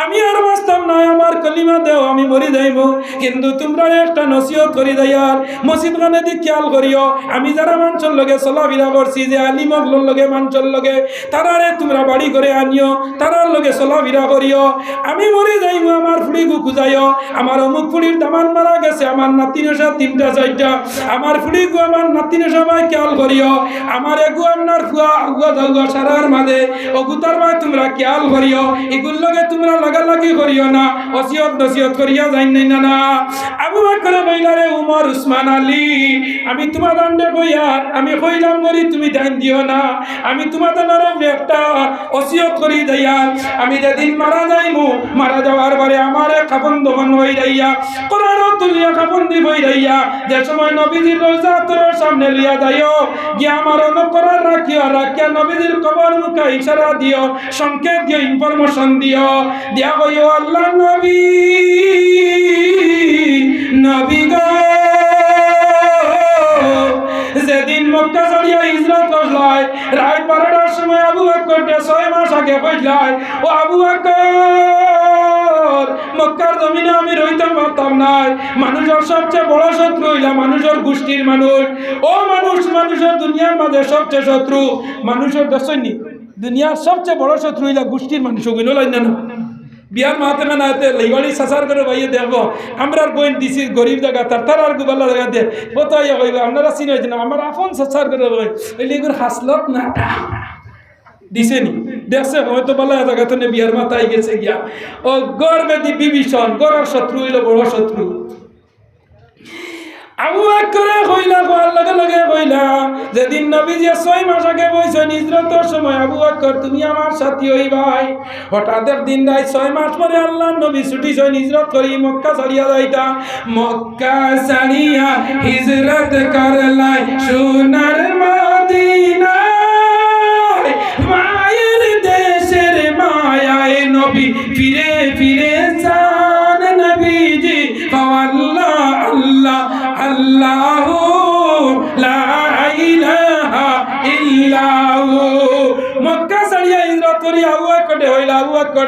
আমি আর বাঁচতাম না, আমার কলিমা দেও, আমি মরি যাইব, কিন্তু তোমরা একটা নসিহত করি যাইয়ার মসজিদ খানে দি খেয়াল করিও, আমি যারা মানুষের লগে চলাফেরা করছি যে আলিমগুলোর লগে মানুষের লগে তারারে তোমরা বাড়ি করে আনিও, তারার লগে চলাফেরা করিও, আমি মরে যাইব, আমার ফুড়িগু খুঁজাইও, আমার অমুক ফুড়ির দামান মারা গেছে, আমার নাতিনেশা 3টা 4টা, আমার ফুড়িগু আমার নাতিনেশা ভাই খেয়াল করিও, আমার এগু আপনার ফুয়া আগুয়া যাগুয়া সারার মাঝে অগুতার ভাই তোমরা খেয়াল করিও, এগুলোর লগে তোমরা লাগালাগি করিও না, ওসিয়ত নসিহত করিয়া যাই নাই না। আবু বকর কইলারে উমর উসমান আলী আমি তোমার আন্ডে কইয়ার আমি কইলাম মরি তুমি ধ্যান দিও না, আমি তোমাদের নরম একটা ওসিয়ত করি যাইয়ার আমি যেদিন মারা যাইমু, মারা যাওয়ার পরে আমারে কাফন দফন হই যাইয়া কোরআন তুলিয়া কাফন দি হই যাইয়া যে সময় নবীজির রওজা তোর সামনে লিয়া যাইও গিয়া আমার অনুকরণ রাখিও, রাখিয়া নবীজির কবর মুখে ইশারা দিও, সংকেত দিও, ইনফরমেশন দিও, দিয়া কইও আল্লাহ নবী নবী গো যেদিন মক্কা ছাড়িয়া হিজরত করলাই রাত 12টার সময় আবু বকর 6 মাস আগে কইলাই ও আবু বকর মক্কার জমিনে আমি রইতে পারতাম না, মানুষের সবচেয়ে বড় শত্রু হইলা মানুষের গোষ্ঠীর মানুষ, ও মানুষ মানুষের দুনিয়ার মাঝে সবচেয়ে শত্রু মানুষের দশনি, দুনিয়ার সবচেয়ে বড় শত্রু হইলা গোষ্ঠীর মানুষ, ওগুলো লাইন না বিয়ার মাতে মানাতে লাইবাড়ি সাসার করে ভাইয়ে দেখো আমরা বইন দিছি গরিব জায়গা তার আর গুবালা জায়গা দে কোথায় হইবে আপনারা চিন হয়েছে না আমার আপন সাসার করে বই এলে এগুলো হাসলত না দিছে নি দেখছে হয়তো বলা জায়গা তো বিয়ার মাথায় গেছে গিয়া ও গর্বে দি বিভীষণ গড়ার শত্রু হইল বড় শত্রু। আবু বকর কইলা কোয়ার লগে লগে কইলা যেদিন নবীজি 6 মাস আগে বইছেন হিজরতের সময় আবু বকর তুমি আমার সাথী হইবাই, হঠাৎ একদিন রাই 6 মাস পরে আল্লাহর নবী ছুটিছেন হিজরত করি মক্কা ছাড়িয়া যাইতা, মক্কা ছাড়িয়া হিজরত করলাই সোনার মদিনা মায়ের দেশের মায়ায় নবী ফিরে ফিরে যান নবীজি আল্লাহ আল্লাহ আল্লাহু লা ইলাহা ইল্লাহু মক্কা ছাড়িয়া হিজরত করি আবু বকর হইলা আবু বকর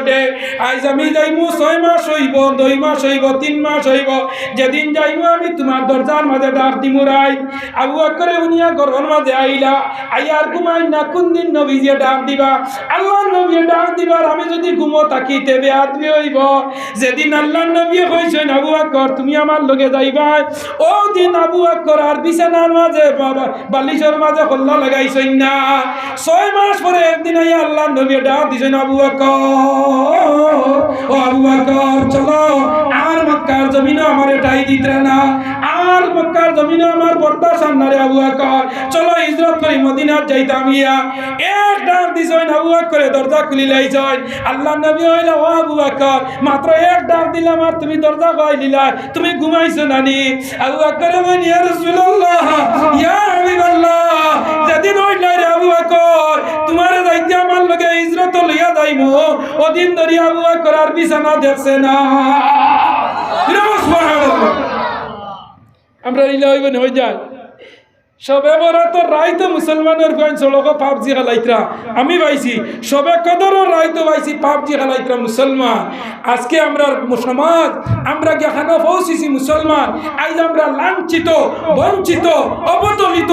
আজ আমি যাইমু 6 মাস হইব 2 মাস হইব 3 মাস হইব, যেদিন যাইমু আমি তোমার দরজার মাঝে ডাক দিমু রাই। আবু বকর উনিয়া ঘরের মাঝে আইলা আইয়ার ঘুমাই না কোন দিন নবীজি ডাক দিবা, আল্লাহ নবী ডাক দিবার আমি যদি ঘুমো থাকি তেবে আদমি হইব, যেদিন আল্লাহ নবী কইছেন আবু বকর তুমি আমার লগে যাইবা ও দিন আবু বকর আর বিছানার মাঝে বালিশের মাঝে কল্লা লাগাইছেন না। 6 মাস পরে একদিন আইয়া আল্লাহ নবী ডাক দিছেন আবু বকর ও আবু বকর চলো আর মক্কার জমিনে আমারে ঠাই দিতে না, আর মক্কার জমিনে আমার বরদাস্ত না রে আবু বকর চলো হিজরত করি মদিনাত যাইতাম ইয়া। এক ডাক দিছেন আবু বকর দরজা খুলি লাইছেন, আল্লাহ নবী হইলা ও আবু বকর মাত্র এক ডাক দিলাম আর তুমি দরজা গাই দিলা, তুমি ঘুমাইছো নানি? আবু বকর বলেন ইয়া রাসূলুল্লাহ ইয়া হাবিবাল্লাহ যেদিন হইলা রে আবু বকর তোমারে যাইতে আমার লগে হিজরত লইয়া যাইমু ওদিন ধরে আবু বকর আর বিছানা দেখছে না। সুবহানাল্লাহ আমরা ইলা হইবেন হই যায় সবে বরাত রায় তো মুসলমানের কইন চলক পাবজি খেলাইতরা আমি পাইছি, সবে কদরও রায় তো পাইছি পাবজি খেলাইতরা মুসলমান। আজকে আমরা সমাজ আমরা যেখানে পৌঁছেছি মুসলমান আজ আমরা লাঞ্ছিত বঞ্চিত অবদলিত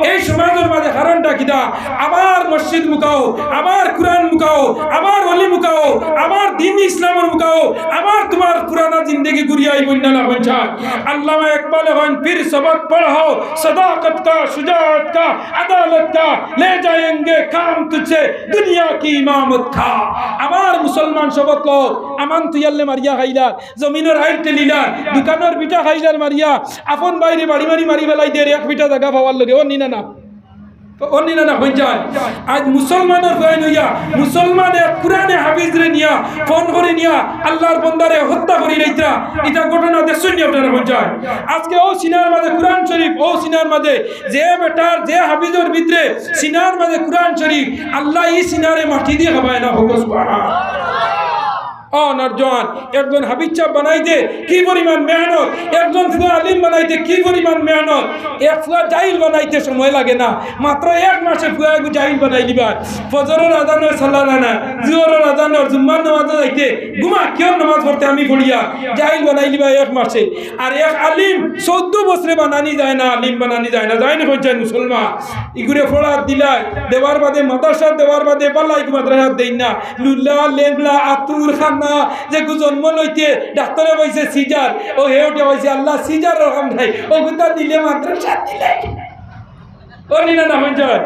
এই সমাজের মাঝে কারণটা কিনা আবার মসজিদ মুকাও, আবার কোরআন মুকাও, আবার ওলি মুকাও, আবার দিন ইসলামের মুকাও, আবার তোমার পুরানা জিন্দগি ঘুরিয়াই বন্যা না বঞ্চা। আল্লামা ইকবাল হন ফির সবক পড়াও सदाकत का शुजाअत का अदालत का ले जाएंगे काम तुझसे दुनिया की इमामत का। আমার মুসলমান সবক লোক আমান তুইয়াল্লে মারিয়া খাইলা জমিনের হাইট টেলিলা দোকানের বিটা খাইলার মারিয়া আপন বাইরে বাড়ি মারি মারি ফেলাই দিয়ে এক বিটা জায়গা পাওয়ার লগে ও নিনা না অন্যরা না হয়ে যায় আজ মুসলমানের হয়ে নইয়া মুসলমানের কোরআনে হাফিজরে নিয়া ফোন করে নিয়া আল্লাহর বন্দারে হত্যা করি রাইতা এটা ঘটনা দেখছেন নি আপনারা হয়ে যায় আজকে ও সিনার মাঝে কোরআন শরীফ ও সিনার মাঝে যে বেটার যে হাফিজের ভিতরে সিনার মাঝে কোরআন শরীফ আল্লাহ এই সিনারে মাটি দিয়ে খাবায় না হোক সুবহানাল্লাহ নরজন একজন হাবিজ সাহেব বানাইতে কি পরিমাণ মেহনত একজন আলিম বানাইতে কি পরিমাণ মেহনত এক ফুয়া জাহিল বানাইতে সময় লাগে না মাত্র এক মাসে ফুয়া জাহিল বানাই দিবা ফজরের আজানের সালানা না জোহরের আজানের জুম্মার নামাজে যাইতে ঘুমা কেউ নামাজ পড়তে আমি পড়িয়া জাহিল বানাই দিবা এক মাসে আর এক আলিম 14 বছরে বানানি যায় না আলিম বানানি যায় না হচ্ছে মুসলমান ইগুরে ফোড়া দিলাই দেওয়ার বাদে মাদ্রাসা দেওয়ার বাদে পাল্লাই মাদ্রাসা দেই না লুল্লা লেবলা আতুর খানা যে জন্ম লইতে ডাক্তারে কইছে সিজার ও হেউটে কইছে আল্লাহ সিজার রকম নাই ও গুতা দিলে মাদ্রাসা দিলে ও নিনা না হয়ে যায়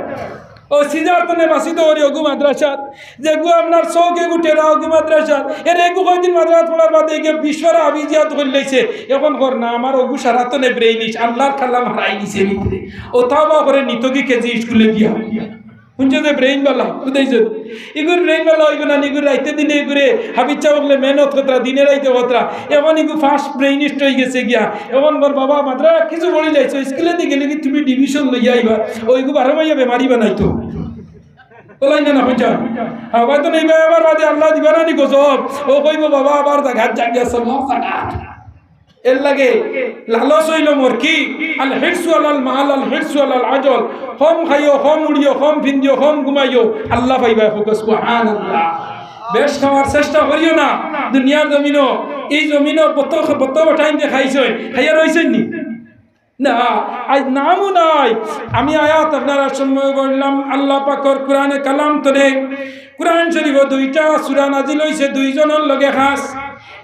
ও সিজার তনে বাসিত ওরি ওগু মাদ্রাসা যেগু আপনার চৌকে গুটে না ওগু মাদ্রাসা এর এগু কয়দিন মাদ্রাসা পড়ার বাদে গিয়ে বিশ্বর আবিজিয়াত হইলেছে এখন কর না আমার ওগু সারাতনে ব্রেইনিস আল্লাহর কালাম হারাই নিছে ভিতরে ও তাওবা করে নিতকি কেজি স্কুলে গিয়া শুনছে যে ব্রেইন বালা বুঝাইছে ইগুর ব্রেইন বালা হইব না ইগুর রাইতে দিনে ইগুরে হাবিচ্ছা বললে মেহনত কতরা দিনে রাইতে কতরা এখন ইগু ফার্স্ট ব্রেইনিস্ট হয়ে গেছে গিয়া এখন বর বাবা মাত্রা কিছু বলি যাইছো স্কুলে দিয়ে গেলে কি তুমি ডিভিশন লইয়া আইবা ওইগু বারো মাইয়া বেমারি বানাইতো বলাই না হইছা আবার তো নেই আবার বাদে আল্লাহ দিবা না নি গজব ও কইব বাবা আবার জাগাত জাগিয়া সব জাগাত এর লাগে লালস হইল মোর কি আল হিরসু আলাল মাল আল হিরসু আলাল আজল কম খাইও কম উড়িও কম ফিন্দিও কম ঘুমাইও আল্লাহ পাইবা ফোকাস সুবহানাল্লাহ বেশ খাওয়ার চেষ্টা করিও না দুনিয়ার জমিনও এই জমিনও বত টাইম দেখাইছে খাইয়া রইছেন নি না আজ নামও নাই আমি আয়াত আপনারা সময় বললাম আল্লাহ পাকের কোরআনে কালাম তরে কোরআন শরীফ দুইটা সূরা নাজিল হইছে দুইজনের লগে খাস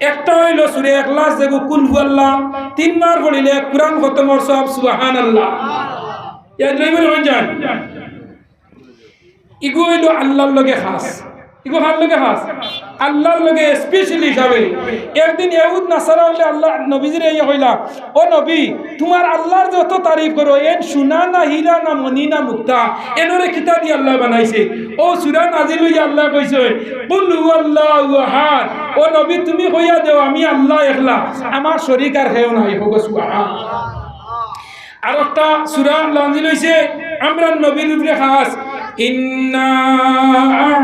একটা হইল সূরা ইখলাস যেগু কুল হুয়াল্লাহ তিনবার পড়িলে কোরআন খতমর সব সুবহানাল্লাহ ইয়া ড্রাইভার হয়ে যান ইগু হইল আল্লাহর লগে খাস ইগু কার লগে খাস আল্লাহর লগে স্পেশালি হিসাবে একদিন ইহুদ নাসারা হইলে আল্লাহ নবীজির এই হইলা ও নবী তোমার আল্লাহর যত তারিফ করো এন সোনা না হীরা না মনি না মুক্তা এনরে কিতা দিয়ে আল্লাহ বানাইছে ও সূরা নাজিল হইয়া আল্লাহ কইছে কুল হুয়াল্লাহু আহাদ ও নবী তুমি কইয়া দেও আমি আল্লাহ একলা আমার শরীক আর কেউ নাই হোক সুবহানাল্লাহ আর একটা সূরা নাজিল হইছে আমরা নবীর উপরে খাস ইন্না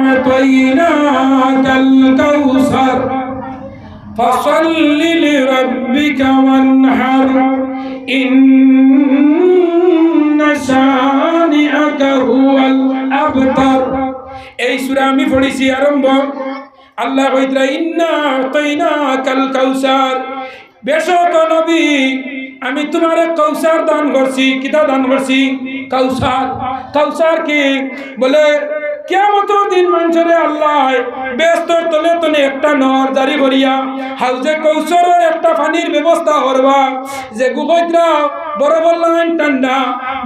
আ'তাইনাকাল কাউসার ফাসাল্লি লিরাব্বিকা ওয়ানহার ইন্না শানিআকা হুয়াল আবতার এই সূরা আমি পড়েছি আরম্ভ আল্লাহ কইতরা ইন্না আ'তাইনাকাল কাউসার বেশক নবী আমি তোমারে কাউসার দান করছি কিতা দান করছি কাউসার কাউসার কি বলে কিয়ামতের দিন মানুষরে আল্লাহ বেস্তর তলে তলে একটা নহর জারি করিয়া হাউজে কাউসারের একটা পানির ব্যবস্থা করবা যে গুবইতরা বরফের লাগান ঠান্ডা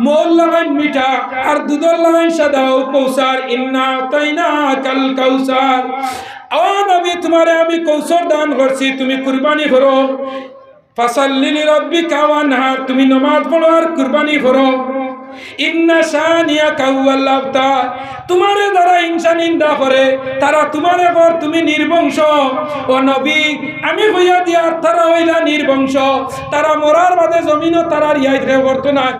মৌল লাগান মিঠা আর দুধের লাগান সাদা কাউসার ইন্না আ'তাইনাকাল কাউসার ও নবী তোমারে আমি কাউসার দান করছি তুমি কুরবানি করো ফাসাল্লি লিরাব্বিকা ওয়ানহার তুমি নামাজ পড়ো আর কুরবানি করো ইন্না শানিআকা হুয়াল আবতার তোমারে যারা হিংসা নিন্দা করে তারা তোমারে পর তুমি নির্বংশ ও নবী আমি হইয়া দিয়া তারা হইলা নির্বংশ তারা মরার বাদে জমিনও তারা রিয়াই করতো না